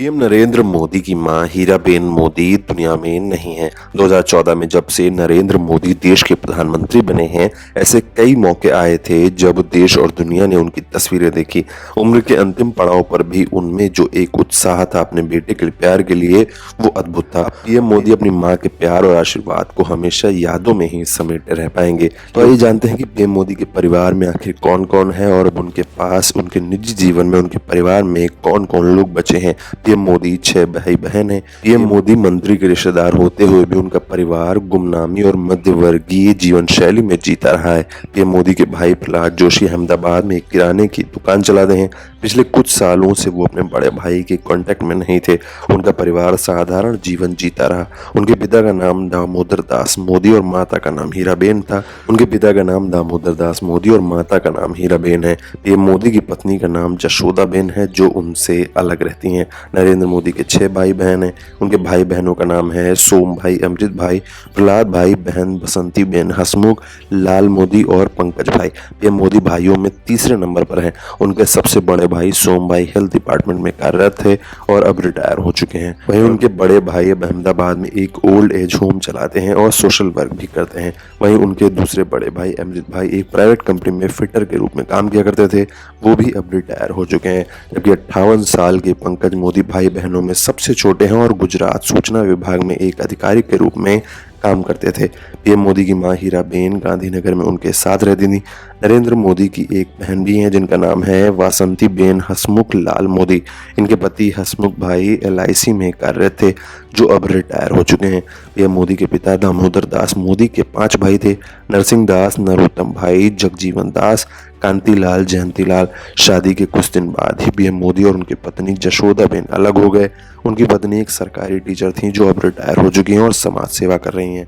PM Narendra Modi की मां हीराबेन मोदी दुनिया में नहीं है। 2014 में जब से नरेंद्र मोदी देश के प्रधानमंत्री बने हैं, ऐसे कई मौके आए थे जब देश और दुनिया ने उनकी तस्वीरें देखी। उम्र के अंतिम पड़ाव पर भी उनमें जो एक उत्साह था अपने बेटे के प्यार के लिए, वो अद्भुत था। पीएम मोदी अपनी मां के प्यार और आशीर्वाद को हमेशा यादों में ही समेटे रह पाएंगे। तो आइए जानते हैं कि पीएम मोदी के परिवार में आखिर कौन कौन है और अब उनके पास उनके निजी जीवन में उनके परिवार में कौन कौन लोग बचे हैं। पीएम मोदी 6 भाई बहन हैं। पीएम मोदी मंत्री के रिश्तेदार होते हुए भी उनका परिवार गुमनामी और मध्यवर्गीय जीवन शैली में जीता रहा है। पीएम मोदी के भाई प्रहलाद जोशी अहमदाबाद में एक किराने की दुकान चलाते हैं। पिछले कुछ सालों से वो अपने बड़े भाई के कांटेक्ट में नहीं थे। उनका परिवार साधारण जीवन जीता रहा। उनके पिता का नाम दामोदर दास मोदी और माता का नाम हीराबेन था। उनके पिता का नाम दामोदर दास मोदी और माता का नाम हीराबेन है। पीएम मोदी की पत्नी का नाम जशोदाबेन है, जो उनसे अलग रहती हैं। नरेंद्र मोदी के 6 भाई बहन हैं। उनके भाई बहनों का नाम है सोम भाई, अमृत भाई, प्रहलाद भाई, बहन बसंती बेन, हसमुख, लाल मोदी और पंकज भाई। पीएम मोदी भाइयों में तीसरे नंबर पर हैं। उनके सबसे बड़े भाई सोम भाई हेल्थ डिपार्टमेंट में कार्यरत थे और अब रिटायर हो चुके हैं। वहीं उनके बड़े भाई अब अहमदाबाद में एक ओल्ड एज होम चलाते हैं और सोशल वर्क भी करते हैं। वहीं उनके दूसरे बड़े भाई अमृत भाई एक प्राइवेट कंपनी में फिटर के रूप में काम किया करते थे। वो भी अब रिटायर हो चुके हैं। जबकि 58 साल के पंकज मोदी भाई बहनों में सबसे छोटे हैं और गुजरात सूचना विभाग में एक अधिकारी के रूप में काम करते थे। पीएम मोदी की मां हीराबेन गांधीनगर में उनके साथ रहती थी। नरेंद्र मोदी की एक बहन भी है जिनका नाम है वासंती बेन हसमुख लाल मोदी। इनके पति हसमुख भाई LIC में कार्यरत थे, जो अब रिटायर हो चुके हैं। पीएम मोदी के पिता दामोदर दास मोदी के 5 भाई थे। नरसिंह दास, नरोत्तम भाई, जगजीवन दास, कांतिलाल, जयंतीलाल। शादी के कुछ दिन बाद ही पीएम मोदी और उनकी पत्नी जशोदाबेन अलग हो गए। उनकी पत्नी एक सरकारी टीचर थी जो अब रिटायर हो चुकी हैं और समाज सेवा कर रही हैं।